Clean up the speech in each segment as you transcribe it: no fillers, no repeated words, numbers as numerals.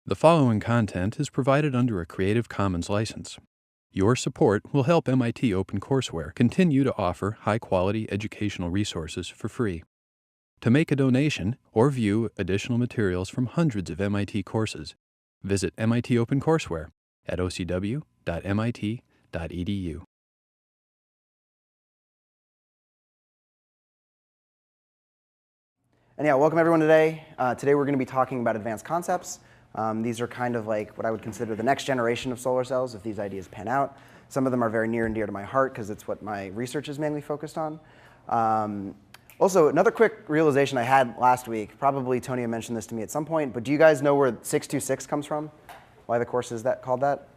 The following content is provided under a Creative Commons license. Your support will help MIT OpenCourseware continue to offer high-quality educational resources for free. To make a donation or view additional materials from hundreds of MIT courses, visit MIT OpenCourseware at ocw.mit.edu. Anyhow, welcome everyone today. Today we're going to be talking about advanced concepts. These are kind of like what I would consider the next generation of solar cells if these ideas pan out. Some of them are very near and dear to my heart because it's what my research is mainly focused on. Also, another quick realization I had last week, probably Tony mentioned this to me at some point, but do you guys know where 626 comes from? Why the course is that called that?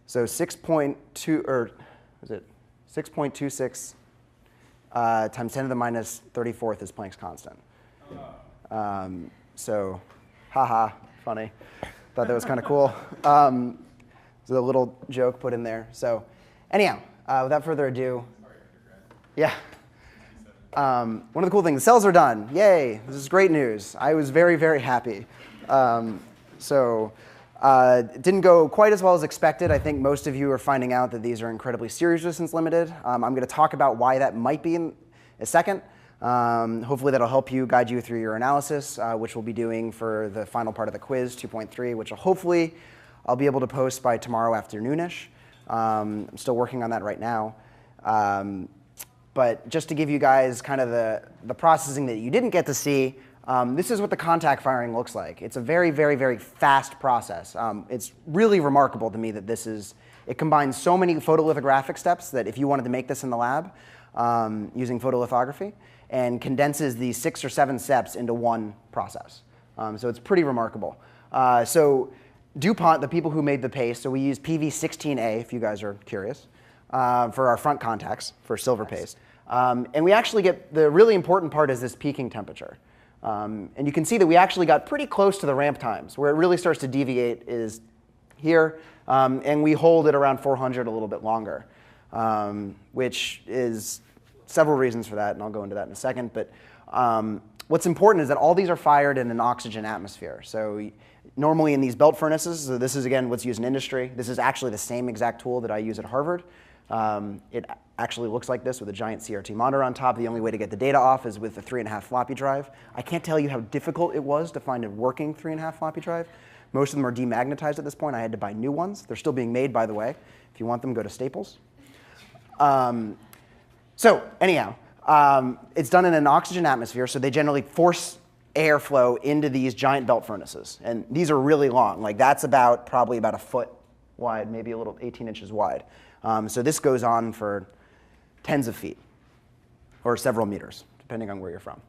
So 6.2, or is it 6.26 times 10 to the minus 34th is Planck's constant. So, haha, funny. Thought that was kind of cool. There's a little joke put in there. So, anyhow, without further ado, yeah. One of the cool things, the cells are done. Yay, this is great news. I was very, very happy. It didn't go quite as well as expected. I think most of you are finding out that these are incredibly series resistance limited. I'm going to talk about why that might be in a second. Hopefully that'll help you, guide you through your analysis, which we'll be doing for the final part of the quiz, 2.3, which hopefully I'll be able to post by tomorrow afternoonish. I'm still working on that right now. But just to give you guys kind of the processing that you didn't get to see, this is what the contact firing looks like. It's a very, very, very fast process. It's really remarkable to me that it combines so many photolithographic steps that if you wanted to make this in the lab using photolithography, and condenses these 6 or 7 steps into one process. So it's pretty remarkable. So DuPont, the people who made the paste, so we use PV16A, if you guys are curious, for our front contacts for silver paste. And we actually get, the really important part is this peaking temperature. And you can see that we actually got pretty close to the ramp times. Where it really starts to deviate is here, and we hold it around 400 a little bit longer, which is several reasons for that, and I'll go into that in a second. But what's important is that all these are fired in an oxygen atmosphere. So normally in these belt furnaces, so this is again what's used in industry. This is actually the same exact tool that I use at Harvard. It actually looks like this with a giant CRT monitor on top. The only way to get the data off is with a 3.5 floppy drive. I can't tell you how difficult it was to find a working 3.5 floppy drive. Most of them are demagnetized at this point. I had to buy new ones. They're still being made, by the way. If you want them, go to Staples. So anyhow, it's done in an oxygen atmosphere, so they generally force airflow into these giant belt furnaces. And these are really long. Like that's probably about a foot wide, maybe a little 18 inches wide. So this goes on for tens of feet, or several meters, depending on where you're from.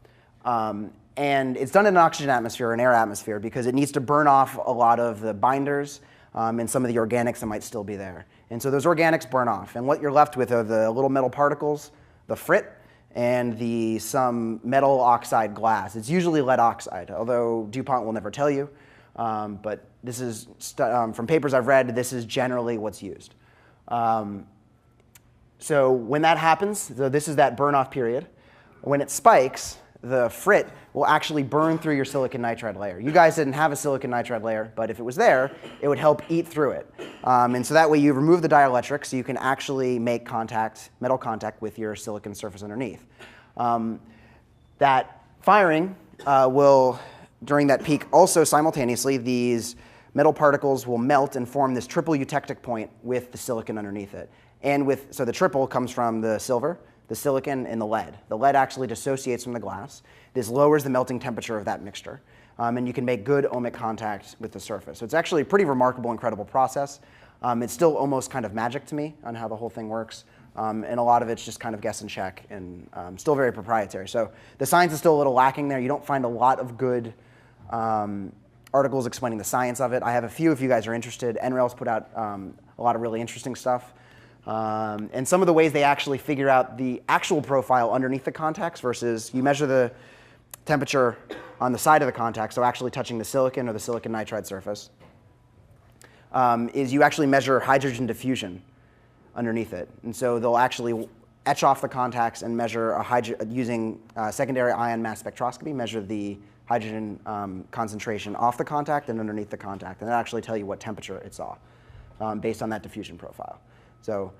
And it's done in an oxygen atmosphere, an air atmosphere, because it needs to burn off a lot of the binders and some of the organics that might still be there. And so those organics burn off. And what you're left with are the little metal particles, the frit, and some metal oxide glass. It's usually lead oxide, although DuPont will never tell you. But this is, from papers I've read, this is generally what's used. So when that happens, so this is that burn-off period. When it spikes, the frit will actually burn through your silicon nitride layer. You guys didn't have a silicon nitride layer, but if it was there, it would help eat through it. And so that way you remove the dielectric so you can actually make metal contact with your silicon surface underneath. That firing will, during that peak, also simultaneously, these metal particles will melt and form this triple eutectic point with the silicon underneath it. So the triple comes from the silver, the silicon, and the lead. The lead actually dissociates from the glass. This lowers the melting temperature of that mixture. And you can make good ohmic contact with the surface. So it's actually a pretty remarkable, incredible process. It's still almost kind of magic to me on how the whole thing works. And a lot of it's just kind of guess and check and still very proprietary. So the science is still a little lacking there. You don't find a lot of good articles explaining the science of it. I have a few if you guys are interested. NREL's put out a lot of really interesting stuff. And some of the ways they actually figure out the actual profile underneath the contacts versus you measure the temperature on the side of the contact, so actually touching the silicon or the silicon nitride surface, is you actually measure hydrogen diffusion underneath it. And so they'll actually etch off the contacts and measure using secondary ion mass spectroscopy, measure the hydrogen concentration off the contact and underneath the contact, and that actually tell you what temperature it saw based on that diffusion profile. So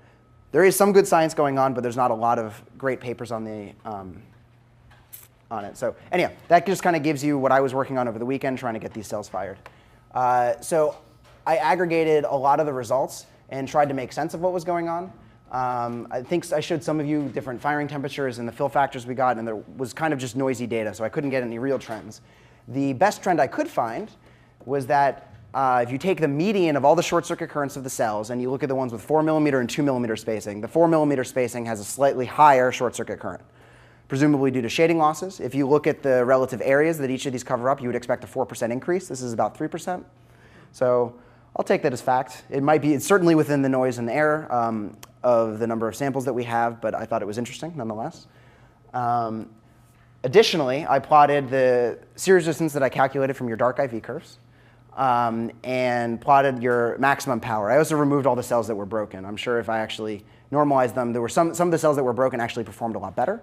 there is some good science going on, but there's not a lot of great papers on the on it. So anyhow, that just kind of gives you what I was working on over the weekend trying to get these cells fired. So I aggregated a lot of the results and tried to make sense of what was going on. I think I showed some of you different firing temperatures and the fill factors we got, and there was kind of just noisy data, so I couldn't get any real trends. The best trend I could find was that if you take the median of all the short circuit currents of the cells and you look at the ones with 4 millimeter and 2 millimeter spacing, the 4 millimeter spacing has a slightly higher short circuit current, presumably due to shading losses. If you look at the relative areas that each of these cover up, you would expect a 4% increase. This is about 3%. So I'll take that as fact. It might be, it's certainly within the noise and the error of the number of samples that we have, but I thought it was interesting nonetheless. Additionally, I plotted the series resistance that I calculated from your dark IV curves and plotted your maximum power. I also removed all the cells that were broken. I'm sure if I actually normalized them, there were some of the cells that were broken actually performed a lot better.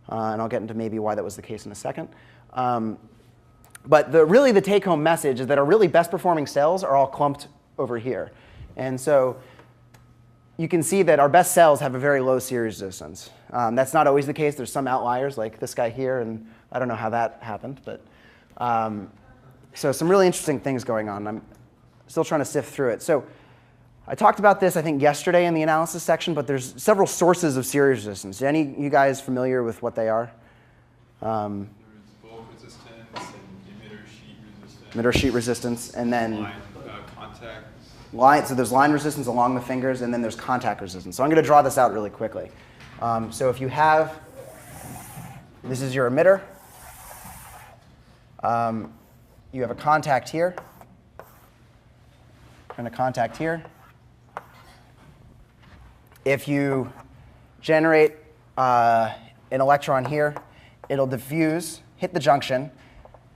And I'll get into maybe why that was the case in a second. But really the take-home message is that our really best performing cells are all clumped over here. And so you can see that our best cells have a very low series resistance. That's not always the case. There's some outliers like this guy here, and I don't know how that happened. But so some really interesting things going on. I'm still trying to sift through it. So I talked about this, I think, yesterday in the analysis section, but there's several sources of series resistance. Are any of you guys familiar with what they are? There's bulk resistance and emitter sheet resistance. Emitter sheet resistance, and then Line, contact. line. So there's line resistance along the fingers, and then there's contact resistance. So I'm going to draw this out really quickly. So if you have, this is your emitter. You have a contact here, and a contact here. If you generate an electron here, it'll diffuse, hit the junction.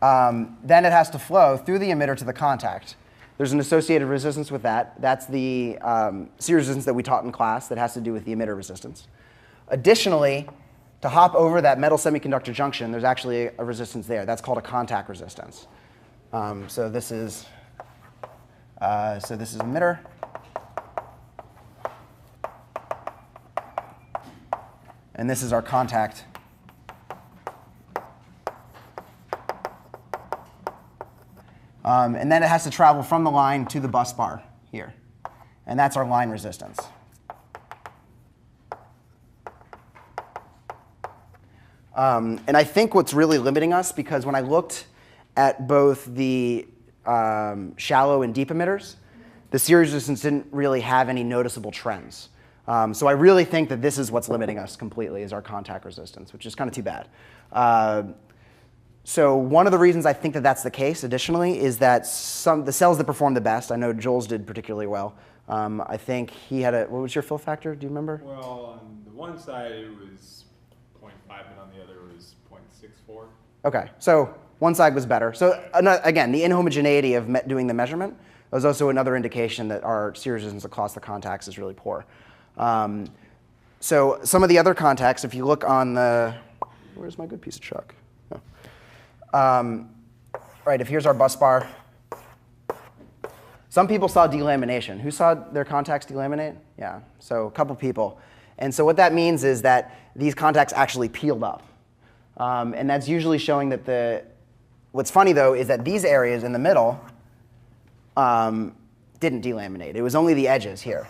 Then it has to flow through the emitter to the contact. There's an associated resistance with that. That's the series resistance that we taught in class that has to do with the emitter resistance. Additionally, to hop over that metal semiconductor junction, there's actually a resistance there. That's called a contact resistance. So this is emitter. And this is our contact. And then it has to travel from the line to the bus bar here. And that's our line resistance. And I think what's really limiting us, because when I looked at both the shallow and deep emitters, the series resistance didn't really have any noticeable trends. So I really think that this is what's limiting us completely, is our contact resistance, which is kind of too bad. So one of the reasons I think that that's the case, additionally, is that the cells that perform the best, I know Joel's did particularly well. I think he had what was your fill factor? Do you remember? Well, on the one side it was 0.5, and on the other it was 0.64. OK, so one side was better. So again, the inhomogeneity of doing the measurement was also another indication that our series resistance across the contacts is really poor. So some of the other contacts, if you look on the, where's my good piece of chalk? Oh. Right, if here's our bus bar. Some people saw delamination. Who saw their contacts delaminate? Yeah, so a couple people. And so what that means is that these contacts actually peeled up. And that's usually showing that what's funny though is that these areas in the middle didn't delaminate. It was only the edges here.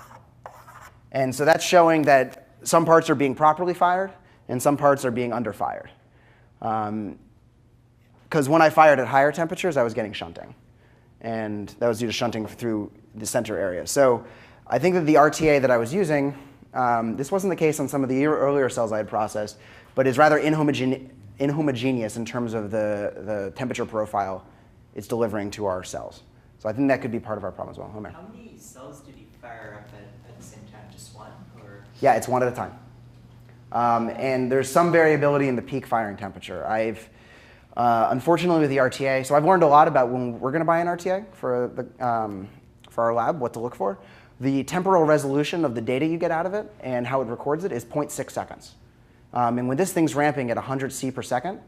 And so that's showing that some parts are being properly fired and some parts are being underfired. Because when I fired at higher temperatures, I was getting shunting. And that was due to shunting through the center area. So I think that the RTA that I was using, this wasn't the case on some of the earlier cells I had processed, but is rather inhomogeneous in terms of the temperature profile it's delivering to our cells. So I think that could be part of our problem as well. Homer. How many cells did you fire up at the same time? Just one? Or? Yeah, it's one at a time. And there's some variability in the peak firing temperature. Unfortunately with the RTA, so I've learned a lot about when we're going to buy an RTA for our lab, what to look for. The temporal resolution of the data you get out of it and how it records it is 0.6 seconds. And when this thing's ramping at 100 C per second,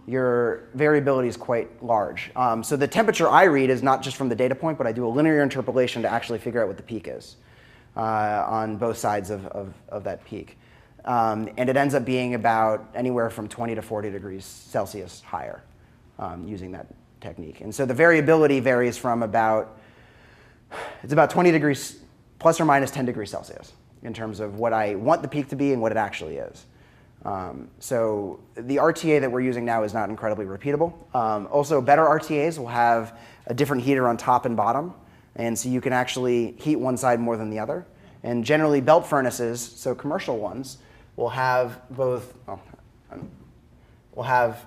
your variability is quite large. So the temperature I read is not just from the data point, but I do a linear interpolation to actually figure out what the peak is on both sides of that peak. And it ends up being about anywhere from 20 to 40 degrees Celsius higher using that technique. And so the variability varies from it's about 20 degrees plus or minus 10 degrees Celsius in terms of what I want the peak to be and what it actually is. So the RTA that we're using now is not incredibly repeatable. Also, better RTAs will have a different heater on top and bottom, and so you can actually heat one side more than the other. And generally, belt furnaces, so commercial ones, will have will have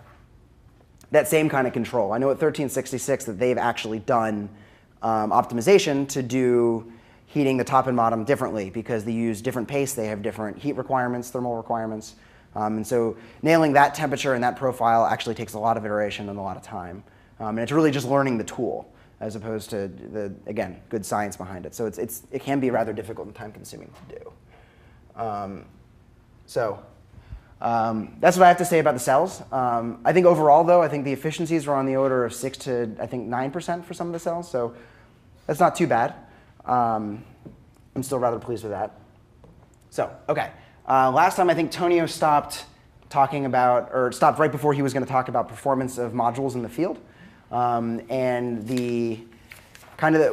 that same kind of control. I know at 1366 that they've actually done optimization to do heating the top and bottom differently because they use different paste, they have different heat requirements, thermal requirements. And so nailing that temperature and that profile actually takes a lot of iteration and a lot of time. And it's really just learning the tool as opposed to again, good science behind it. So it can be rather difficult and time consuming to do. That's what I have to say about the cells. I think overall though, I think the efficiencies are on the order of 6 to I think 9% for some of the cells. So that's not too bad. I'm still rather pleased with that. So, okay. Last time I think Tonio stopped talking about, or stopped right before he was going to talk about performance of modules in the field. And the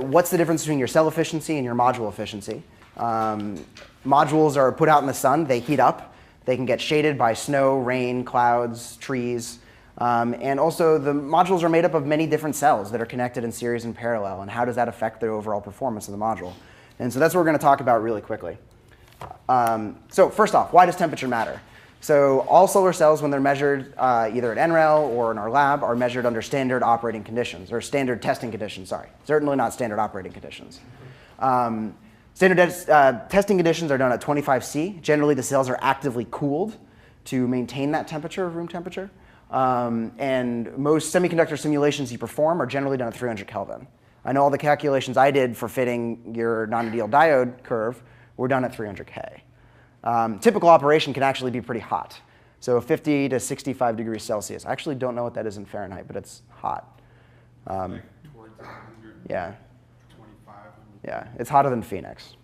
what's the difference between your cell efficiency and your module efficiency. Modules are put out in the sun, they heat up. They can get shaded by snow, rain, clouds, trees. And also the modules are made up of many different cells that are connected in series and parallel. And how does that affect the overall performance of the module? And so that's what we're going to talk about really quickly. So first off, why does temperature matter? So all solar cells, when they're measured either at NREL or in our lab, are measured under standard operating conditions, or standard testing conditions, sorry. Certainly not standard operating conditions. Standard testing conditions are done at 25C. Generally, the cells are actively cooled to maintain that temperature, room temperature. And most semiconductor simulations you perform are generally done at 300 Kelvin. I know all the calculations I did for fitting your non-ideal diode curve were done at 300K. Typical operation can actually be pretty hot. So 50 to 65 degrees Celsius. I actually don't know what that is in Fahrenheit, but it's hot. Like towards 100, Yeah. 25. Yeah, it's hotter than Phoenix.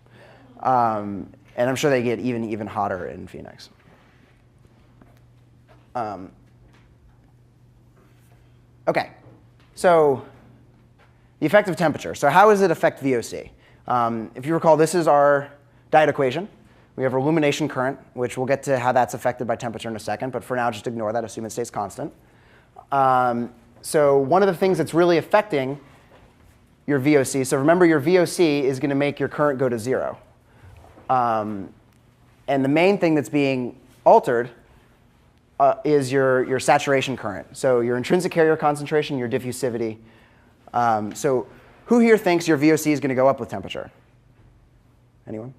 And I'm sure they get even hotter in Phoenix. Okay, so the effect of temperature. So how does it affect VOC? If you recall, this is our diode equation. We have illumination current, which we'll get to how that's affected by temperature in a second. But for now, just ignore that. Assume it stays constant. So one of the things that's really affecting your VOC, so remember your VOC is going to make your current go to 0. And the main thing that's being altered is your saturation current. So your intrinsic carrier concentration, your diffusivity. So who here thinks your VOC is going to go up with temperature? Anyone?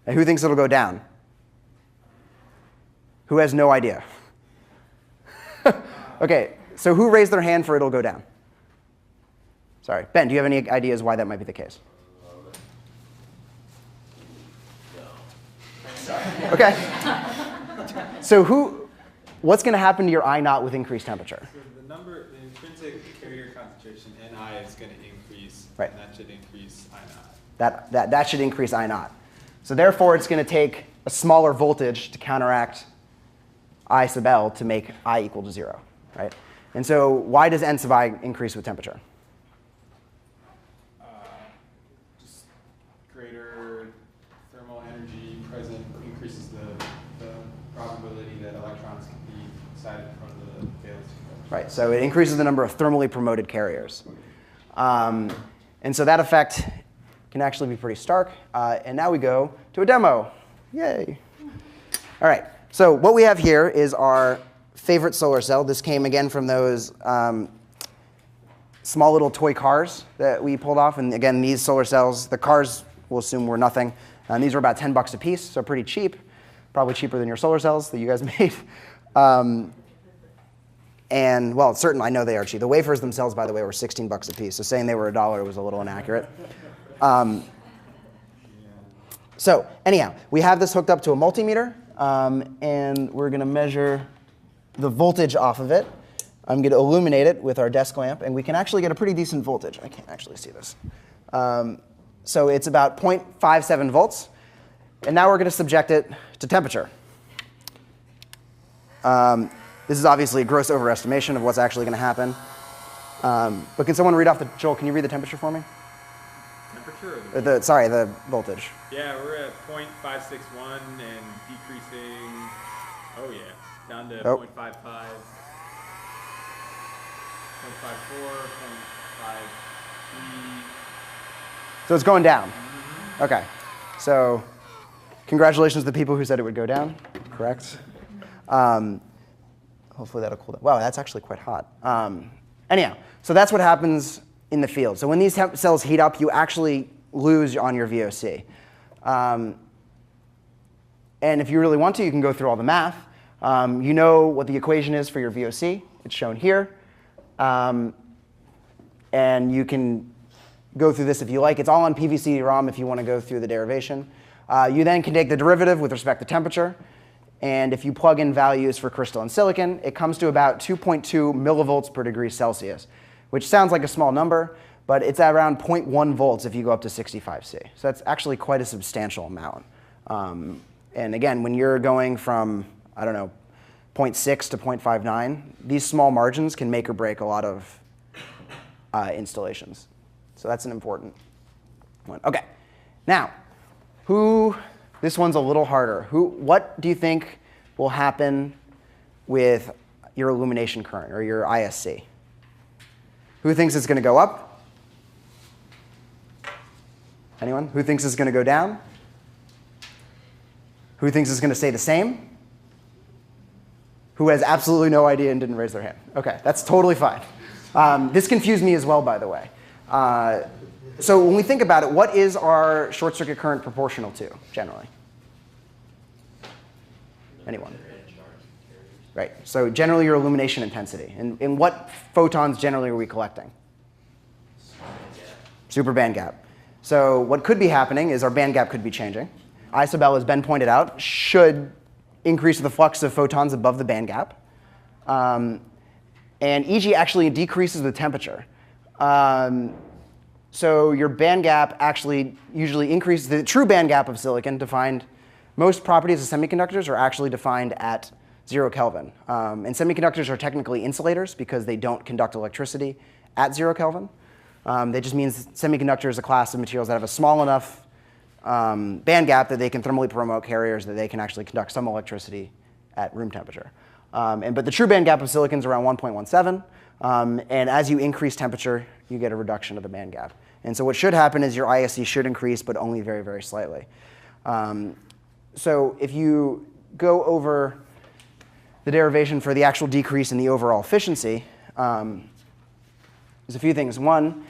And who thinks it'll go down? Who has no idea? OK, so who raised their hand for it'll go down? Sorry. Ben, do you have any ideas why that might be the case? No. OK. So what's going to happen to your I naught with increased temperature? So the intrinsic carrier concentration, Ni, is going to increase. Right. And that should increase I naught. That should increase I naught. So therefore, it's going to take a smaller voltage to counteract I sub L to make I equal to 0, right? And so why does N sub I increase with temperature? Just greater thermal energy present increases the probability that electrons can be excited from the valence. Right, so it increases the number of thermally promoted carriers. And so that effect can actually be pretty stark. And now we go to a demo. Yay. All right, so what we have here is our favorite solar cell. This came again from those small little toy cars that we pulled off. And again, these solar cells, the cars we'll assume were nothing. And these were about $10 a piece, so pretty cheap. Probably cheaper than your solar cells that you guys made. And well, certainly I know they are cheap. The wafers themselves, by the way, were $16 a piece. So saying they were $1 was a little inaccurate. So anyhow, we have this hooked up to a multimeter, and we're going to measure the voltage off of it. I'm going to illuminate it with our desk lamp, and we can actually get a pretty decent voltage. I can't actually see this. So it's about 0.57 volts. And now we're going to subject it to temperature. This is obviously a gross overestimation of what's actually going to happen. But can someone read off Joel, can you read the temperature for me? Temperature or the Sorry, the voltage. Yeah, we're at 0.561 and decreasing, oh yeah, down to 0.55, 0.54, 0.53. So it's going down. OK. So congratulations to the people who said it would go down. Correct. Hopefully that'll cool down. Wow, that's actually quite hot. Anyhow, so that's what happens in the field. So when these cells heat up, you actually lose on your VOC. And if you really want to, you can go through all the math. You know what the equation is for your VOC. It's shown here. And you can go through this if you like. It's all on PV/CD-ROM if you want to go through the derivation. You then can take the derivative with respect to temperature. And if you plug in values for crystalline silicon, it comes to about 2.2 millivolts per degree Celsius, which sounds like a small number, but it's at around 0.1 volts if you go up to 65C. So that's actually quite a substantial amount. And again, when you're going from, I don't know, 0.6 to 0.59, these small margins can make or break a lot of installations. So that's an important one. OK, now, this one's a little harder. What do you think will happen with your illumination current or your ISC? Who thinks it's going to go up? Anyone? Who thinks it's going to go down? Who thinks it's going to stay the same? Who has absolutely no idea and didn't raise their hand? OK, that's totally fine. This confused me as well, by the way. So when we think about it, what is our short circuit current proportional to, generally? Anyone? Right. So generally your illumination intensity. And what photons generally are we collecting? Super band gap. So what could be happening is our band gap could be changing. I sub L, as Ben pointed out, should increase the flux of photons above the band gap. And EG actually decreases with temperature. So your band gap actually usually increases. The true band gap of silicon defined, most properties of semiconductors are actually defined at 0 Kelvin. And semiconductors are technically insulators because they don't conduct electricity at 0 Kelvin. That just means semiconductor is a class of materials that have a small enough band gap that they can thermally promote carriers that they can actually conduct some electricity at room temperature. But the true band gap of silicon is around 1.17. And as you increase temperature, you get a reduction of the band gap. And so what should happen is your ISC should increase, but only very, very slightly. So if you go over the derivation for the actual decrease in the overall efficiency, there's a few things. One,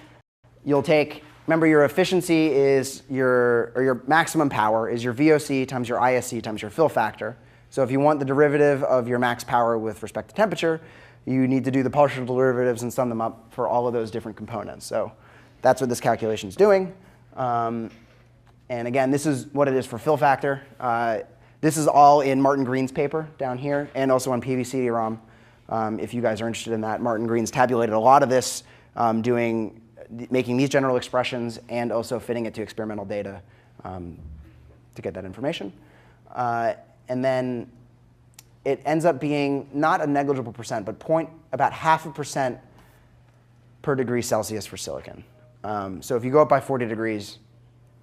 you'll take, remember your efficiency is your maximum power is your VOC times your ISC times your fill factor. So if you want the derivative of your max power with respect to temperature, you need to do the partial derivatives and sum them up for all of those different components. So that's what this calculation is doing. And again, this is what it is for fill factor. This is all in Martin Green's paper down here, and also on PV/CD-ROM. If you guys are interested in that, Martin Green's tabulated a lot of this, making these general expressions and also fitting it to experimental data to get that information. And then it ends up being not a negligible percent, but about 0.5% per degree Celsius for silicon. So if you go up by 40 degrees,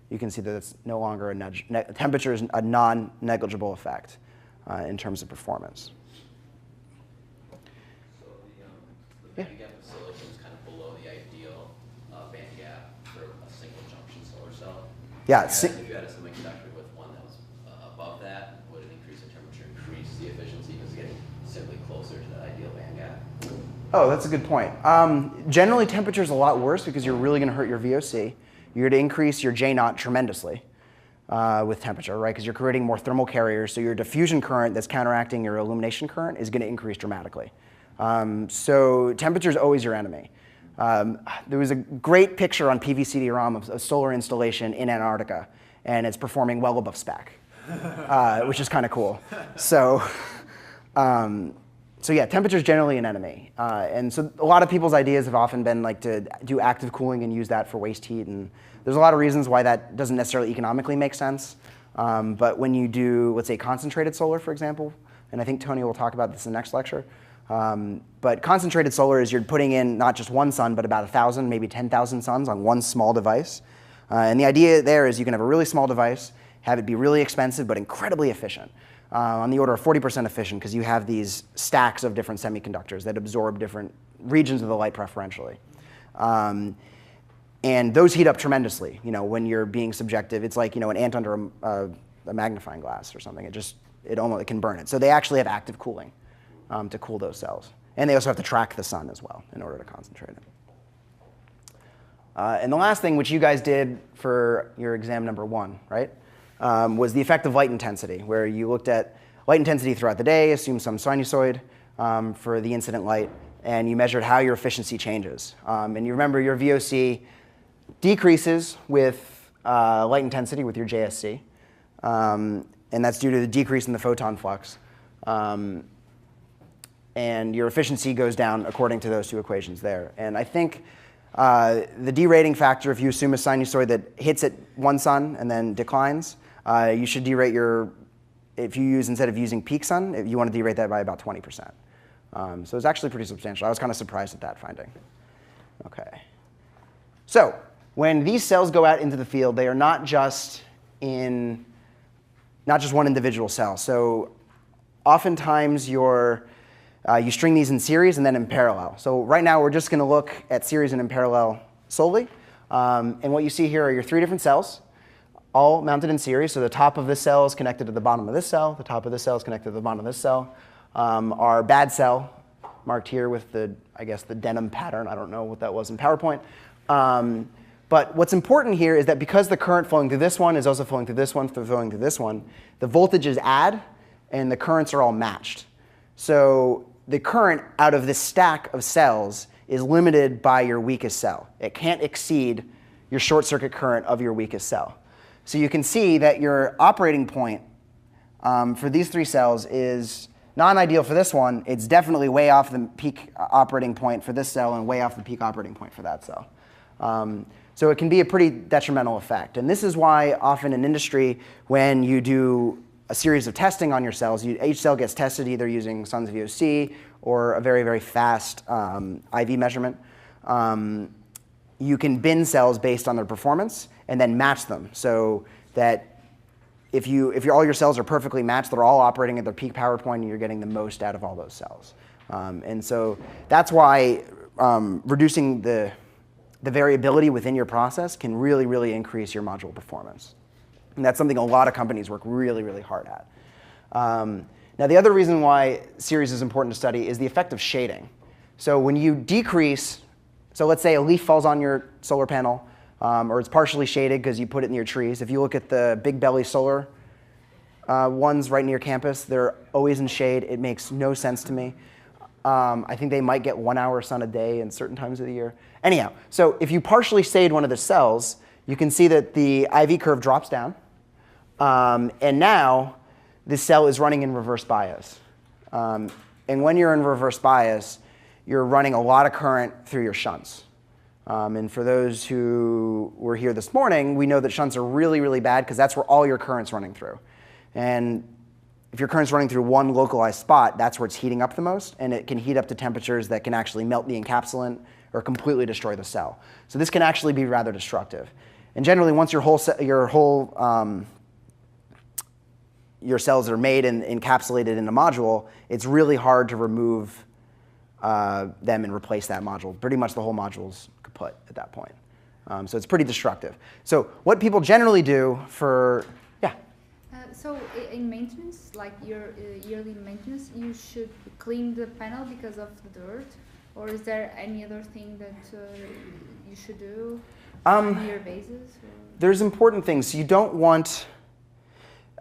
you can see that it's no longer temperature is a non-negligible effect in terms of performance. So the band gap of silicon is kind of below the ideal band gap for a single junction solar cell. Yeah. If you had a semiconductor with one that was above that, would an increase in temperature increase the efficiency because it's getting simply closer to that ideal band gap? Oh, that's a good point. Generally, temperature is a lot worse because you're really going to hurt your VOC. You're going to increase your J naught tremendously with temperature, right? Because you're creating more thermal carriers. So your diffusion current that's counteracting your illumination current is going to increase dramatically. So temperature is always your enemy. There was a great picture on PV/CD-ROM of a solar installation in Antarctica, and it's performing well above spec, which is kind of cool. So So yeah, temperature is generally an enemy. And so a lot of people's ideas have often been like to do active cooling and use that for waste heat. And there's a lot of reasons why that doesn't necessarily economically make sense. But when you do, let's say, concentrated solar, for example, and I think Tony will talk about this in the next lecture. But concentrated solar is you're putting in not just one sun, but about 1,000, maybe 10,000 suns on one small device. And the idea there is you can have a really small device, have it be really expensive, but incredibly efficient. On the order of 40% efficient, because you have these stacks of different semiconductors that absorb different regions of the light preferentially. And those heat up tremendously, when you're being subjective. It's like, an ant under a magnifying glass or something. It can burn it. So they actually have active cooling to cool those cells. And they also have to track the sun as well in order to concentrate it. And the last thing, which you guys did for your exam number 1, right? Was the effect of light intensity, where you looked at light intensity throughout the day, assumed some sinusoid for the incident light, and you measured how your efficiency changes. And you remember your VOC decreases with light intensity with your JSC, and that's due to the decrease in the photon flux. And your efficiency goes down according to those two equations there. And I think the derating factor, if you assume a sinusoid that hits at one sun and then declines, you should derate if you use, instead of using peak sun, if you want to derate that by about 20%. So it's actually pretty substantial. I was kind of surprised at that finding. Okay. So when these cells go out into the field, they are not just one individual cell. So oftentimes you string these in series and then in parallel. So right now we're just going to look at series and in parallel solely. And what you see here are your 3 different cells, all mounted in series. So the top of this cell is connected to the bottom of this cell. The top of this cell is connected to the bottom of this cell. Our bad cell, marked here with the denim pattern. I don't know what that was in PowerPoint. But what's important here is that because the current flowing through this one is also flowing through this one, flowing through this one, the voltages add and the currents are all matched. So the current out of this stack of cells is limited by your weakest cell. It can't exceed your short circuit current of your weakest cell. So you can see that your operating point for these 3 cells is non-ideal for this one. It's definitely way off the peak operating point for this cell and way off the peak operating point for that cell. So it can be a pretty detrimental effect. And this is why often in industry, when you do a series of testing on your cells, each cell gets tested either using Sun's VOC or a very, very fast IV measurement. You can bin cells based on their performance and then match them so that if all your cells are perfectly matched, they're all operating at their peak power point and you're getting the most out of all those cells. And so that's why reducing the variability within your process can really, really increase your module performance. And that's something a lot of companies work really, really hard at. Now, the other reason why series is important to study is the effect of shading. So when you decrease, so let's say a leaf falls on your solar panel, or it's partially shaded because you put it near trees. If you look at the big belly solar ones right near campus, they're always in shade. It makes no sense to me. I think they might get 1 hour sun a day in certain times of the year. Anyhow, so if you partially shade one of the cells, you can see that the IV curve drops down. And now this cell is running in reverse bias. And when you're in reverse bias, you're running a lot of current through your shunts. And for those who were here this morning, we know that shunts are really, really bad because that's where all your current's running through. And if your current's running through one localized spot, that's where it's heating up the most, and it can heat up to temperatures that can actually melt the encapsulant or completely destroy the cell. So this can actually be rather destructive. And generally, once your cells are made and encapsulated in a module, it's really hard to remove them and replace that module. Pretty much the whole module's kaput at that point. So it's pretty destructive. So what people generally do for, yeah? So in maintenance, like your yearly maintenance, you should clean the panel because of the dirt? Or is there any other thing that you should do on a year basis? Or? There's important things. You don't want,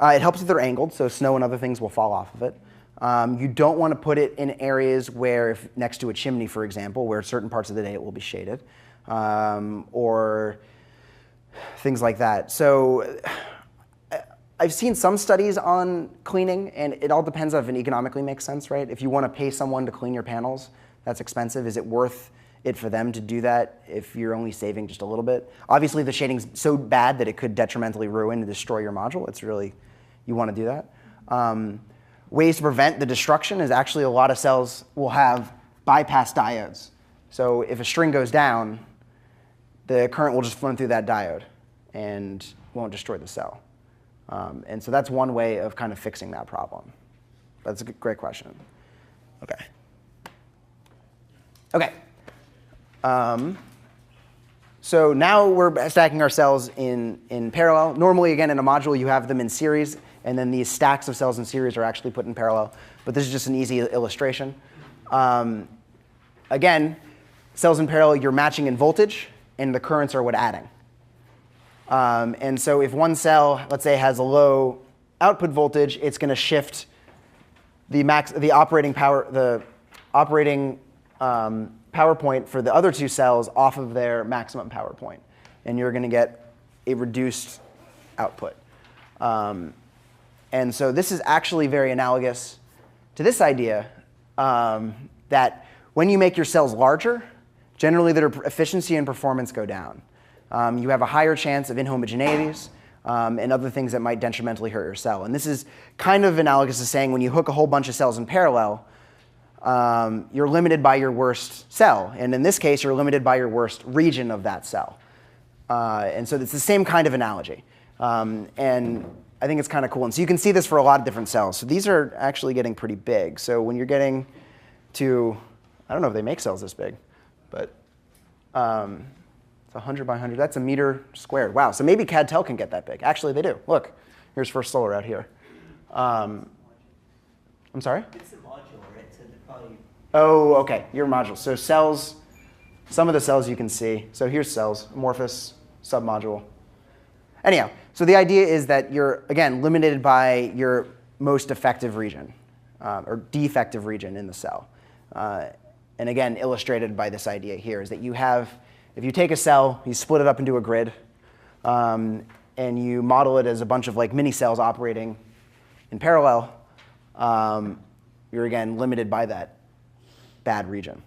it helps if they're angled, so snow and other things will fall off of it. You don't want to put it in areas where, if next to a chimney, for example, where certain parts of the day it will be shaded, or things like that. So I've seen some studies on cleaning, and it all depends on if it economically makes sense, right? If you want to pay someone to clean your panels, that's expensive. Is it worth it for them to do that if you're only saving just a little bit? Obviously, the shading's so bad that it could detrimentally ruin and destroy your module. It's really, you want to do that. Ways to prevent the destruction is actually a lot of cells will have bypass diodes. So if a string goes down, the current will just flow through that diode and won't destroy the cell. And so that's one way of kind of fixing that problem. That's a great question. Okay. Okay. So now we're stacking our cells in parallel. Normally, again, in a module, you have them in series, and then these stacks of cells in series are actually put in parallel. But this is just an easy illustration. Again, cells in parallel, you're matching in voltage, and the currents are what adding. And so if one cell, let's say, has a low output voltage, it's going to shift the operating power, power point for the other two cells off of their maximum power point. And you're going to get a reduced output. And so this is actually very analogous to this idea that when you make your cells larger, generally their efficiency and performance go down. You have a higher chance of inhomogeneities and other things that might detrimentally hurt your cell. And this is kind of analogous to saying when you hook a whole bunch of cells in parallel, you're limited by your worst cell. And in this case, you're limited by your worst region of that cell. And so it's the same kind of analogy. And I think it's kind of cool. And so you can see this for a lot of different cells. So these are actually getting pretty big. So when you're getting to, I don't know if they make cells this big, but it's 100 by 100. That's a meter squared. Wow. So maybe CAD-TEL can get that big. Actually, they do. Look, here's First Solar out here. I'm sorry? It's a module, right? So they're probably... Oh, OK. Your module. So cells, some of the cells you can see. So here's cells, amorphous submodule. Anyhow, so the idea is that you're, again, limited by your most effective region or defective region in the cell. And again, illustrated by this idea here is that you have, if you take a cell, you split it up into a grid, and you model it as a bunch of like mini cells operating in parallel, you're again limited by that bad region.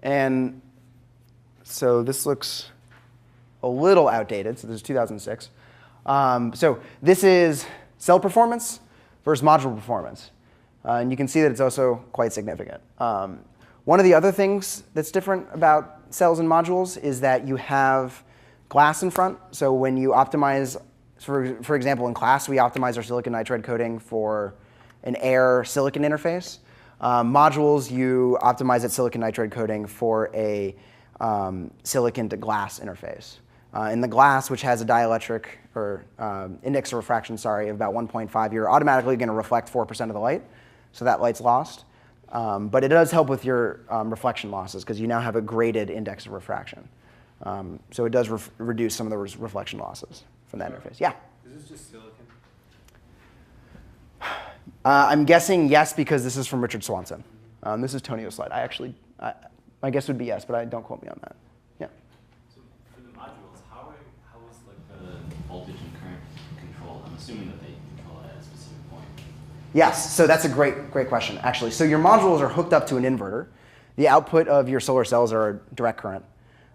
And so this looks a little outdated. So this is 2006. So this is cell performance versus module performance. And you can see that it's also quite significant. One of the other things that's different about cells and modules is that you have glass in front. So when you optimize, for example, in class, we optimize our silicon nitride coating for an air-silicon interface. Modules, you optimize that silicon nitride coating for a silicon to glass interface. In the glass, which has a dielectric or index of refraction, sorry, of about 1.5, you're automatically going to reflect 4% of the light. So that light's lost. But it does help with your reflection losses because you now have a graded index of refraction. So it does reduce some of the reflection losses from that interface. Yeah? Is this just silicon? I'm guessing yes because this is from Richard Swanson. This is Tonio's slide. My guess would be yes, but don't quote me on that. Yeah. So for the modules, how is like the voltage and current controlled? I'm assuming that they control it at a specific point. Yes, so that's a great question, actually. So your modules are hooked up to an inverter. The output of your solar cells are direct current.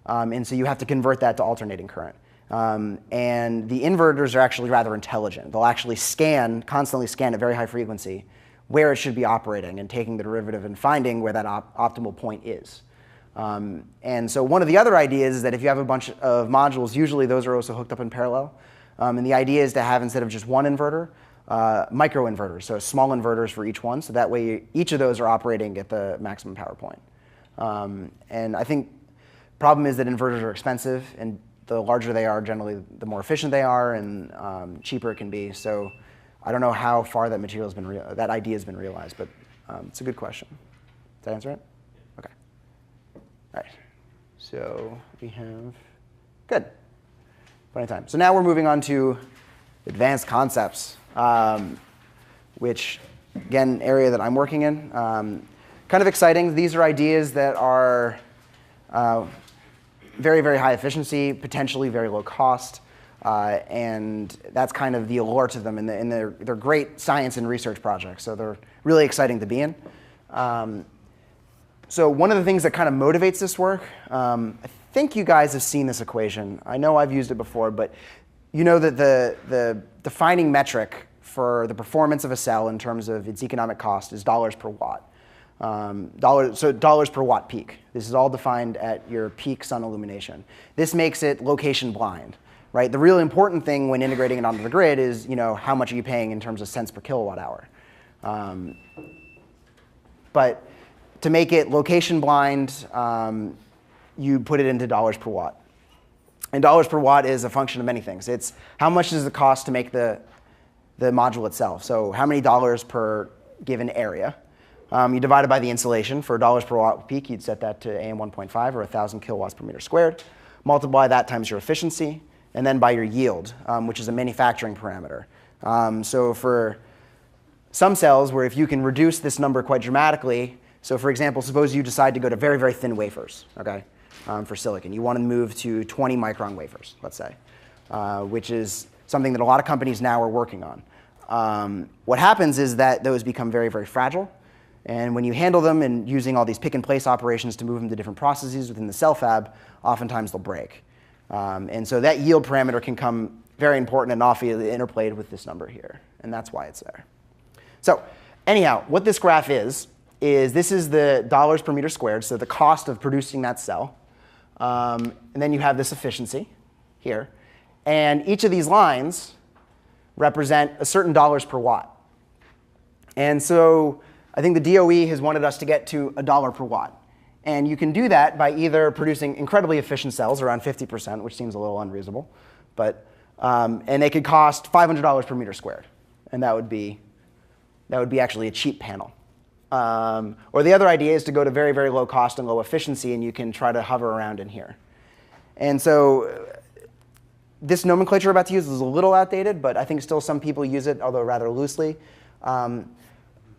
And so you have to convert that to alternating current. And the inverters are actually rather intelligent. They'll actually constantly scan at very high frequency where it should be operating and taking the derivative and finding where that optimal point is. And so one of the other ideas is that if you have a bunch of modules, usually those are also hooked up in parallel. And the idea is to have, instead of just one inverter, micro-inverters, so small inverters for each one. So that way, each of those are operating at the maximum power point. And I think the problem is that inverters are expensive, and the larger they are, generally, the more efficient they are, and cheaper it can be. So I don't know how far that that idea has been realized, but it's a good question. Does that answer it? Okay. All right. So we have good. Plenty of time. So now we're moving on to advanced concepts, which, again, area that I'm working in. Kind of exciting. These are ideas that are very, very high efficiency, potentially very low cost. And that's kind of the allure to them, and they're great science and research projects, so they're really exciting to be in. So one of the things that kind of motivates this work, I think you guys have seen this equation. I know I've used it before, but you know that the defining metric for the performance of a cell in terms of its economic cost is dollars per watt. So dollars per watt peak. This is all defined at your peak sun illumination. This makes it location blind, right? The real important thing when integrating it onto the grid is, how much are you paying in terms of cents per kilowatt hour. But to make it location blind, you put it into dollars per watt. And dollars per watt is a function of many things. It's how much does it cost to make the module itself. So how many dollars per given area. You divide it by the insolation. For dollars per watt peak, you'd set that to AM 1.5 or 1,000 kilowatts per meter squared. Multiply that times your efficiency, and then by your yield, which is a manufacturing parameter. So for some cells where if you can reduce this number quite dramatically, so for example, suppose you decide to go to very, very thin wafers, okay, for silicon. You want to move to 20 micron wafers, let's say, which is something that a lot of companies now are working on. What happens is that those become very, very fragile. And when you handle them and using all these pick and place operations to move them to different processes within the cell fab, oftentimes they'll break. And so that yield parameter can come very important and often interplayed with this number here. And that's why it's there. So anyhow, what this graph is this is the dollars per meter squared, so the cost of producing that cell. And then you have this efficiency here. And each of these lines represent a certain dollars per watt. And so I think the DOE has wanted us to get to $1 per watt. And you can do that by either producing incredibly efficient cells, around 50%, which seems a little unreasonable. But, and they could cost $500 per meter squared. And that would be actually a cheap panel. Or the other idea is to go to very, very low cost and low efficiency, and you can try to hover around in here. And so this nomenclature we're about to use is a little outdated, but I think still some people use it, although rather loosely.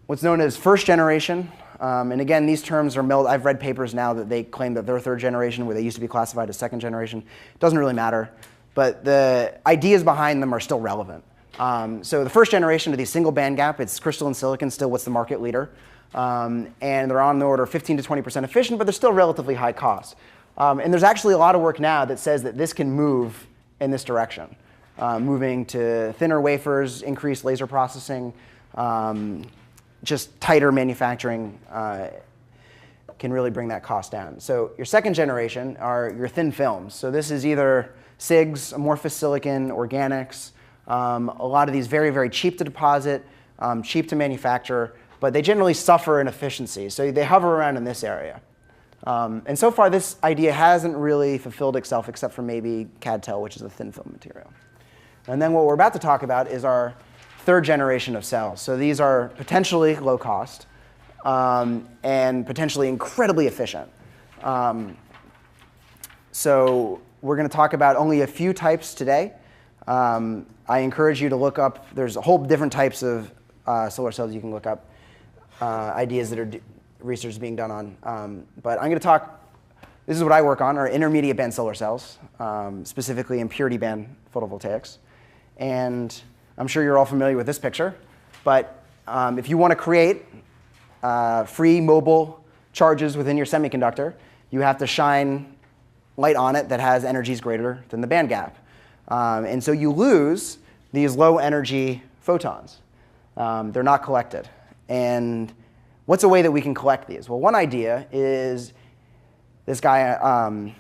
What's known as first generation. And again, these terms are melded. I've read papers now that they claim that they're third generation, where they used to be classified as second generation. It doesn't really matter. But the ideas behind them are still relevant. So the first generation of these single band gap, it's crystalline silicon, still what's the market leader. And they're on the order of 15 to 20% efficient, but they're still relatively high cost. And there's actually a lot of work now that says that this can move in this direction, moving to thinner wafers, increased laser processing, just tighter manufacturing can really bring that cost down. So your second generation are your thin films. So this is either SIGs, amorphous silicon, organics, a lot of these very, very cheap to deposit, cheap to manufacture, but they generally suffer in efficiency. So they hover around in this area. And so far, this idea hasn't really fulfilled itself, except for maybe CadTel, which is a thin film material. And then what we're about to talk about is our third generation of cells. So these are potentially low cost and potentially incredibly efficient. So we're going to talk about only a few types today. I encourage you to look up. There's a whole different types of solar cells you can look up, ideas that are research is being done on. But I'm going to talk, this is what I work on, are intermediate band solar cells, specifically impurity band photovoltaics. And I'm sure you're all familiar with this picture. But if you want to create free mobile charges within your semiconductor, you have to shine light on it that has energies greater than the band gap. And so you lose these low energy photons. They're not collected. And what's a way that we can collect these? Well, one idea is this guy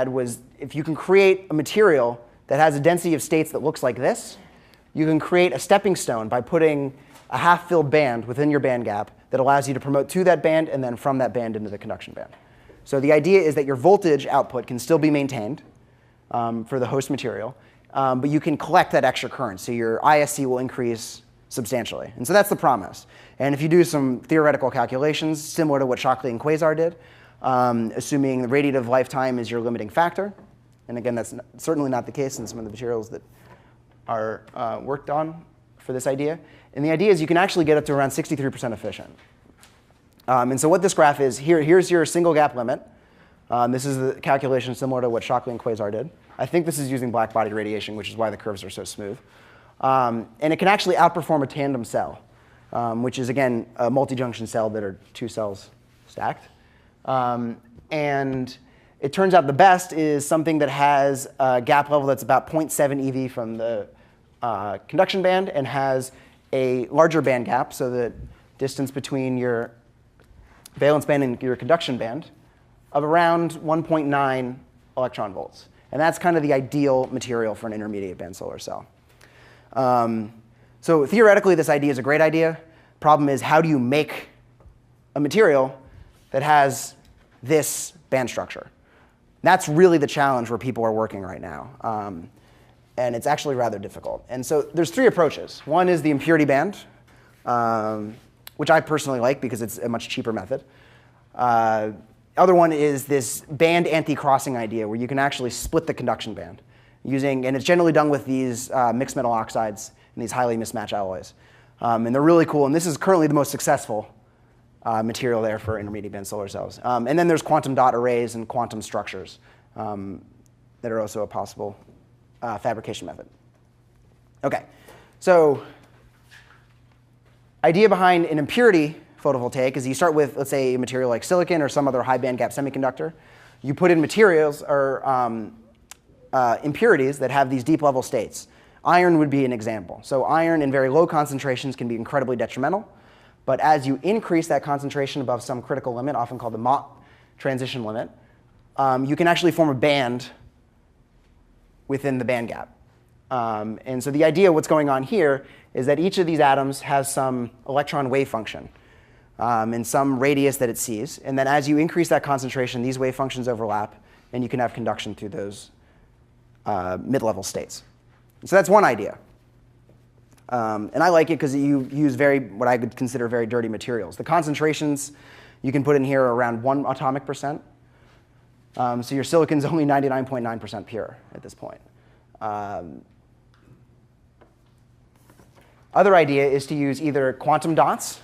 was if you can create a material that has a density of states that looks like this, you can create a stepping stone by putting a half-filled band within your band gap that allows you to promote to that band and then from that band into the conduction band. So the idea is that your voltage output can still be maintained for the host material, but you can collect that extra current. So your ISC will increase substantially. And so that's the promise. And if you do some theoretical calculations, similar to what Shockley and Quasar did, assuming the radiative lifetime is your limiting factor, and again, that's certainly not the case in some of the materials that are worked on for this idea. And the idea is you can actually get up to around 63% efficient. And so what this graph is, here's your single gap limit. This is the calculation similar to what Shockley and Quasar did. I think this is using black-body radiation, which is why the curves are so smooth. And it can actually outperform a tandem cell, which is, again, a multi-junction cell that are 2 cells stacked. And it turns out the best is something that has a gap level that's about 0.7 eV from the conduction band and has a larger band gap, so the distance between your valence band and your conduction band of around 1.9 electron volts. And that's kind of the ideal material for an intermediate band solar cell. So theoretically, this idea is a great idea. Problem is, how do you make a material that has this band structure? That's really the challenge where people are working right now. And it's actually rather difficult. And so there's 3 approaches. One is the impurity band, which I personally like because it's a much cheaper method. Other one is this band anti-crossing idea, where you can actually split the conduction band using, and it's generally done with these mixed metal oxides and these highly mismatched alloys. And they're really cool, and this is currently the most successful material there for intermediate band solar cells. And then there's quantum dot arrays and quantum structures that are also a possible fabrication method. Okay, so idea behind an impurity photovoltaic is you start with, let's say, a material like silicon or some other high band gap semiconductor. You put in materials or impurities that have these deep level states. Iron would be an example. So iron in very low concentrations can be incredibly detrimental. But as you increase that concentration above some critical limit, often called the Mott transition limit, you can actually form a band within the band gap. And so the idea of what's going on here is that each of these atoms has some electron wave function and some radius that it sees. And then as you increase that concentration, these wave functions overlap, and you can have conduction through those mid-level states. So that's one idea. And I like it because you use what I would consider very dirty materials. The concentrations you can put in here are around 1 atomic percent. So your silicon's only 99.9% pure at this point. Other idea is to use either quantum dots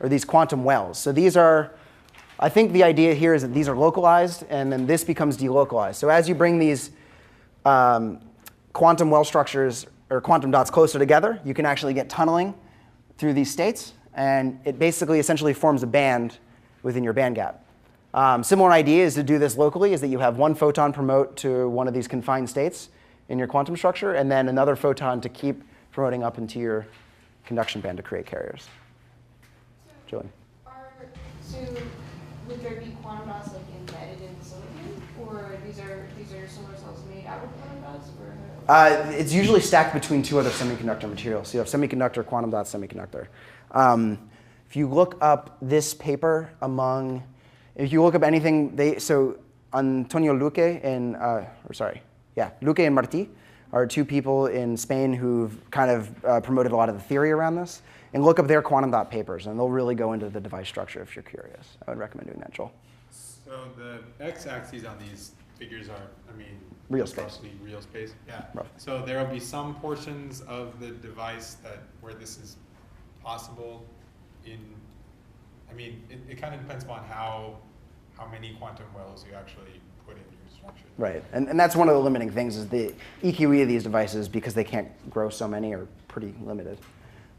or these quantum wells. So these are, I think the idea here is that these are localized, and then this becomes delocalized. So as you bring these quantum well structures or quantum dots closer together, you can actually get tunneling through these states, and it basically essentially forms a band within your band gap. Similar idea is to do this locally, is that you have one photon promote to one of these confined states in your quantum structure, and then another photon to keep promoting up into your conduction band to create carriers. Julie? So would there be quantum dots like embedded in silicon, or these are solar cells made out of quantum dots? Or it's usually stacked between 2 other semiconductor materials. So you have semiconductor, quantum dot, semiconductor. If you look up this paper if you look up anything, so Antonio Luque and, Luque and Martí are 2 people in Spain who've kind of promoted a lot of the theory around this. And look up their quantum dot papers, and they'll really go into the device structure if you're curious. I would recommend doing that, Joel. So the x-axes on these figures are, real space. roughly real space. Yeah. Rough. So there will be some portions of the device where this is possible. It kind of depends upon how many quantum wells you actually put in your structure. Right, and that's one of the limiting things is the EQE of these devices, because they can't grow so many, are pretty limited.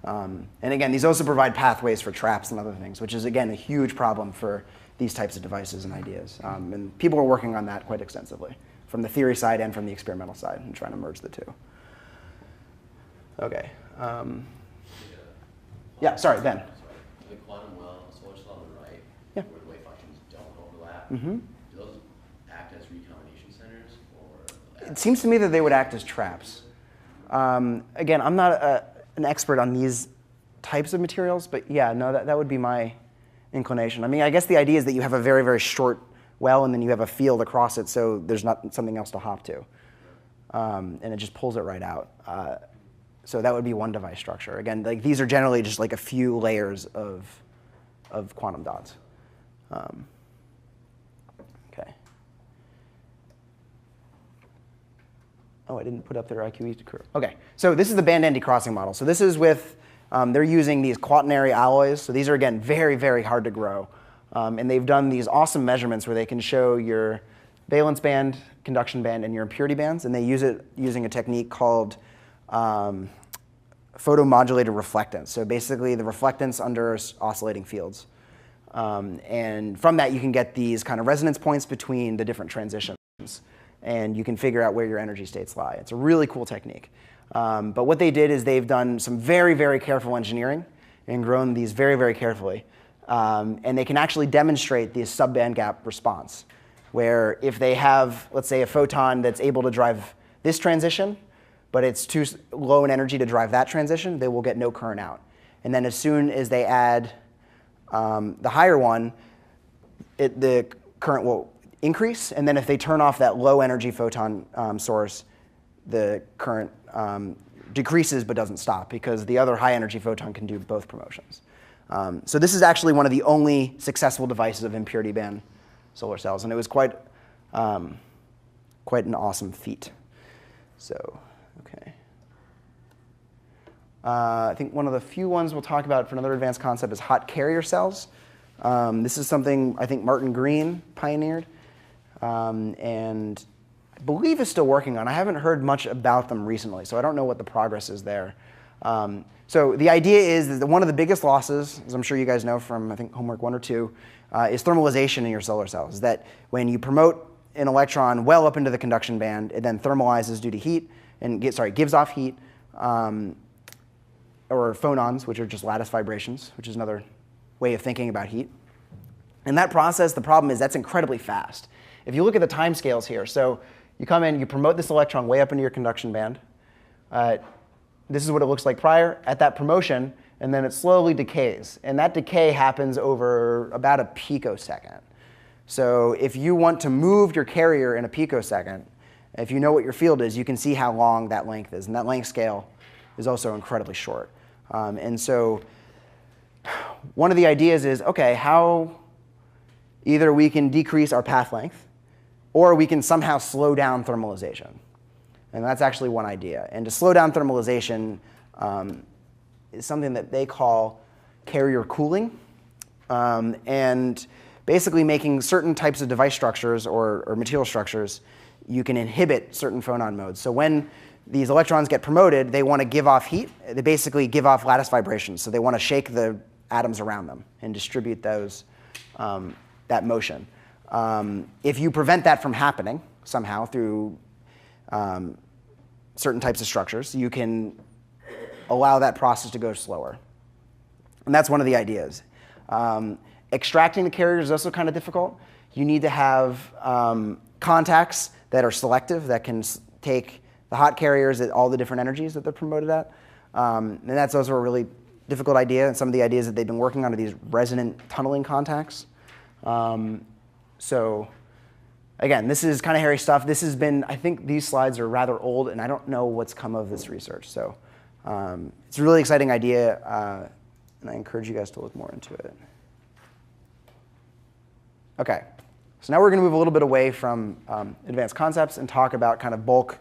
And again, these also provide pathways for traps and other things, which is, again, a huge problem for these types of devices and ideas. And people are working on that quite extensively, from the theory side and from the experimental side, and trying to merge the 2. OK. Yeah, sorry, Ben. The quantum well, solar cell on the right, Yeah. where the wave functions don't overlap, Mm-hmm. do those act as recombination centers? Or It seems to me that they would act as traps. Again, I'm not an expert on these types of materials, but yeah, no, that would be my inclination. I guess the idea is that you have a very, very short well, and then you have a field across it, so there's not something else to hop to. And it just pulls it right out. So that would be one device structure. Again, these are generally just like a few layers of quantum dots. Okay. Oh, I didn't put up their IQE curve. OK, so this is the band anti-crossing model. So this is with, they're using these quaternary alloys. So these are, again, very, very hard to grow. And they've done these awesome measurements where they can show your valence band, conduction band, and your impurity bands. And they use it using a technique called photomodulated reflectance. So basically the reflectance under oscillating fields. And from that, you can get these kind of resonance points between the different transitions. And you can figure out where your energy states lie. It's a really cool technique. But what they did is they've done some very, very careful engineering and grown these very, very carefully. And they can actually demonstrate the subband gap response, where if they have, let's say, a photon that's able to drive this transition, but it's too low in energy to drive that transition, they will get no current out. And then as soon as they add the higher one, the current will increase. And then if they turn off that low energy photon source, the current decreases but doesn't stop, because the other high energy photon can do both promotions. So this is actually one of the only successful devices of impurity band solar cells, and it was quite an awesome feat. So, okay. I think one of the few ones we'll talk about for another advanced concept is hot carrier cells. This is something I think Martin Green pioneered, and I believe is still working on. I haven't heard much about them recently, so I don't know what the progress is there. So the idea is that one of the biggest losses, as I'm sure you guys know from I think homework 1 or 2, is thermalization in your solar cells. Is that when you promote an electron well up into the conduction band, it then thermalizes due to heat and gives off heat, or phonons, which are just lattice vibrations, which is another way of thinking about heat. And that process, the problem is that's incredibly fast. If you look at the time scales here, so you come in, you promote this electron way up into your conduction band. This is what it looks like prior at that promotion, and then it slowly decays. And that decay happens over about a picosecond. So if you want to move your carrier in a picosecond, if you know what your field is, you can see how long that length is. And that length scale is also incredibly short. And so one of the ideas is, OK, how either we can decrease our path length, or we can somehow slow down thermalization. And that's actually one idea. And to slow down thermalization is something that they call carrier cooling. And basically making certain types of device structures or material structures, you can inhibit certain phonon modes. So when these electrons get promoted, they want to give off heat. They basically give off lattice vibrations. So they want to shake the atoms around them and distribute those, that motion. If you prevent that from happening somehow through certain types of structures, you can allow that process to go slower. And that's one of the ideas. Extracting the carriers is also kind of difficult. You need to have contacts that are selective, that can take the hot carriers at all the different energies that they're promoted at. And that's also a really difficult idea. And some of the ideas that they've been working on are these resonant tunneling contacts. So again, this is kind of hairy stuff. This has been, I think these slides are rather old, and I don't know what's come of this research. So it's a really exciting idea, and I encourage you guys to look more into it. OK, so now we're going to move a little bit away from advanced concepts and talk about kind of bulk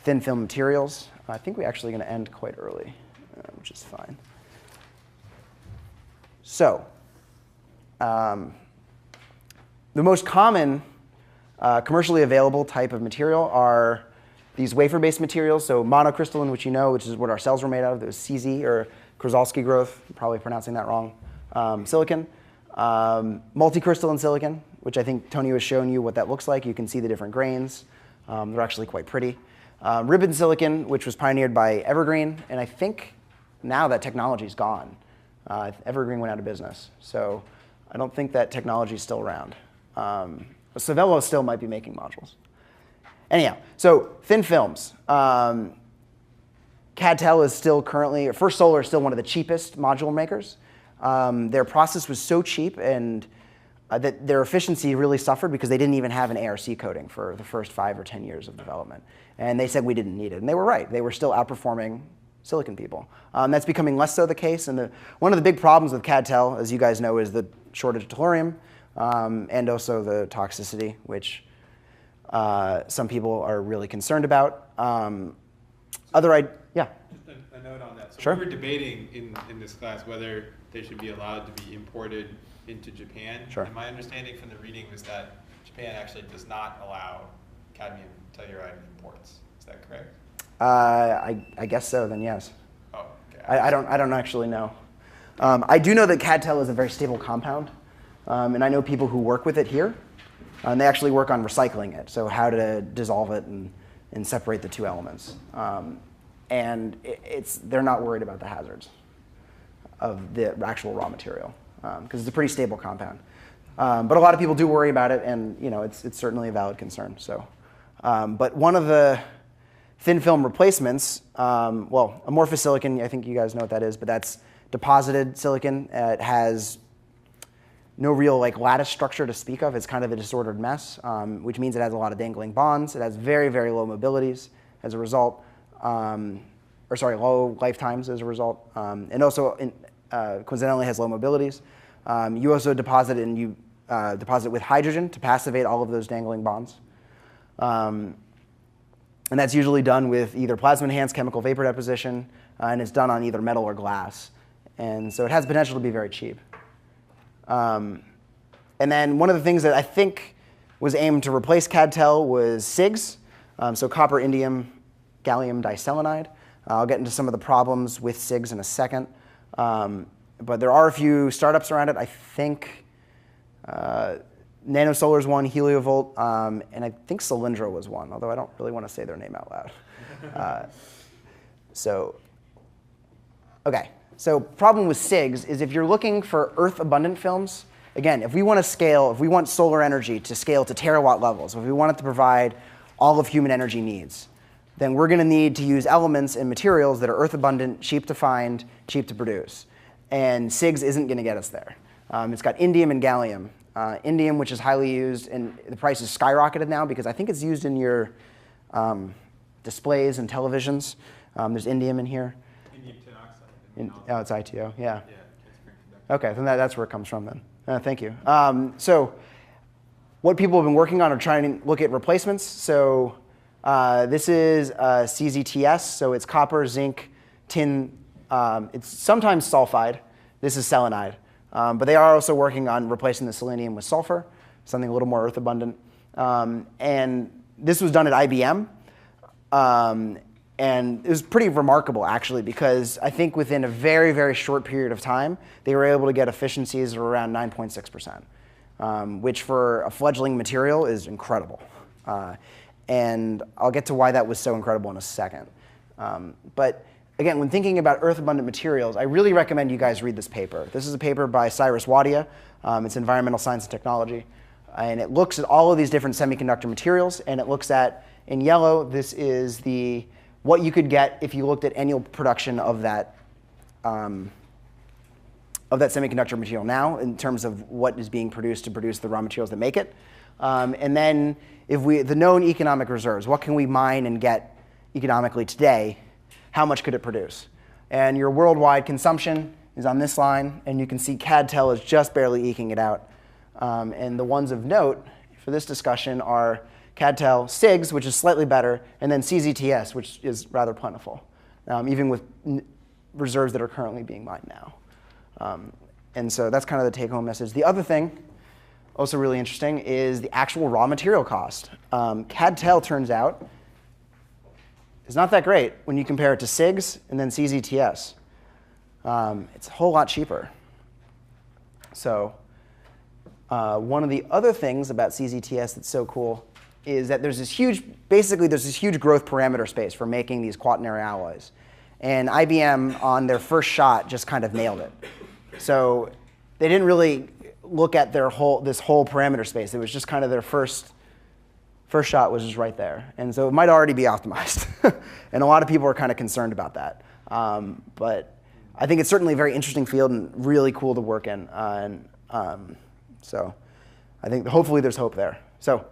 thin film materials. I think we're actually going to end quite early, which is fine. So the most common commercially available type of material are these wafer-based materials. So monocrystalline, which you know, which is what our cells were made out of. There's CZ, or Krasovsky growth, probably pronouncing that wrong, silicon. Multicrystalline silicon, which I think Tony was showing you what that looks like. You can see the different grains. They're actually quite pretty. Ribbon silicon, which was pioneered by Evergreen. And I think now that technology is gone. Evergreen went out of business. So I don't think that technology is still around. Savello still might be making modules. Anyhow, so thin films. CadTel is still currently, or First Solar is still one of the cheapest module makers. Their process was so cheap and that their efficiency really suffered because they didn't even have an ARC coating for the first 5 or 10 years of development. And they said we didn't need it. And they were right. They were still outperforming silicon people. That's becoming less so the case. And one of the big problems with CadTel, as you guys know, is the shortage of tellurium and also the toxicity, which some people are really concerned about. Yeah? Just a note on that. So Sure. we were debating in this class whether they should be allowed to be imported into Japan. Sure. And my understanding from the reading was that Japan actually does not allow cadmium telluride imports. Is that correct? I guess so. Then yes. Oh, okay. I don't actually know. I do know that CadTel is a very stable compound, and I know people who work with it here, and they actually work on recycling it, so how to dissolve it and separate the two elements. And they're not worried about the hazards of the actual raw material, because it's a pretty stable compound. But a lot of people do worry about it, and it's certainly a valid concern. So, but one of the thin film replacements, well, amorphous silicon, I think you guys know what that is, but that's deposited silicon. It has no real lattice structure to speak of. It's kind of a disordered mess, which means it has a lot of dangling bonds. It has very, very low mobilities as a result, low lifetimes as a result, and also coincidentally has low mobilities. You also deposit it, and you deposit it with hydrogen to passivate all of those dangling bonds. And that's usually done with either plasma-enhanced chemical vapor deposition, and it's done on either metal or glass. And so it has potential to be very cheap. And then one of the things that I think was aimed to replace CadTel was CIGS, so copper, indium, gallium diselenide. I'll get into some of the problems with CIGS in a second. But there are a few startups around it. I think NanoSolar is one, Heliovolt, and I think Cylindro was one, although I don't really want to say their name out loud. So problem with CIGS is if you're looking for Earth-abundant films, again, if we want solar energy to scale to terawatt levels, if we want it to provide all of human energy needs, then we're going to need to use elements and materials that are Earth-abundant, cheap to find, cheap to produce. And CIGS isn't going to get us there. It's got indium and gallium. Indium, which is highly used, and the price has skyrocketed now because I think it's used in your displays and televisions. There's indium in here. Indium tin oxide. Oh, it's ITO, yeah. Yeah, Okay, then that's where it comes from then. Thank you. So what people have been working on are trying to look at replacements. So this is CZTS, so it's copper, zinc, tin. It's sometimes sulfide. This is selenide. But they are also working on replacing the selenium with sulfur, something a little more earth abundant. And this was done at IBM. And it was pretty remarkable, actually, because I think within a very, very short period of time, they were able to get efficiencies of around 9.6%, which for a fledgling material is incredible. And I'll get to why that was so incredible in a second. But again, when thinking about earth-abundant materials, I really recommend you guys read this paper. This is a paper by Cyrus Wadia. It's Environmental Science and Technology. And it looks at all of these different semiconductor materials. And it looks at, in yellow, this is what you could get if you looked at annual production of that semiconductor material now in terms of what is being produced to produce the raw materials that make it. And then the known economic reserves, what can we mine and get economically today? How much could it produce? And your worldwide consumption is on this line, and you can see CadTel is just barely eking it out. And the ones of note for this discussion are CadTel, CIGS, which is slightly better, and then CZTS, which is rather plentiful, even with reserves that are currently being mined now. And so that's kind of the take-home message. The other thing, also really interesting, is the actual raw material cost. CadTel, turns out, is not that great when you compare it to CIGS and then CZTS. It's a whole lot cheaper. So one of the other things about CZTS that's so cool is that there's this huge growth parameter space for making these quaternary alloys. And IBM, on their first shot, just kind of nailed it. So they didn't really look at this whole parameter space. It was just kind of their first shot was just right there. And so it might already be optimized. And a lot of people are kind of concerned about that. But I think it's certainly a very interesting field and really cool to work in. So I think hopefully there's hope there. So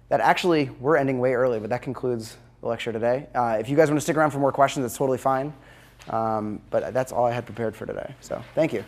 that actually, we're ending way early, but that concludes the lecture today. If you guys want to stick around for more questions, that's totally fine. But that's all I had prepared for today. So thank you.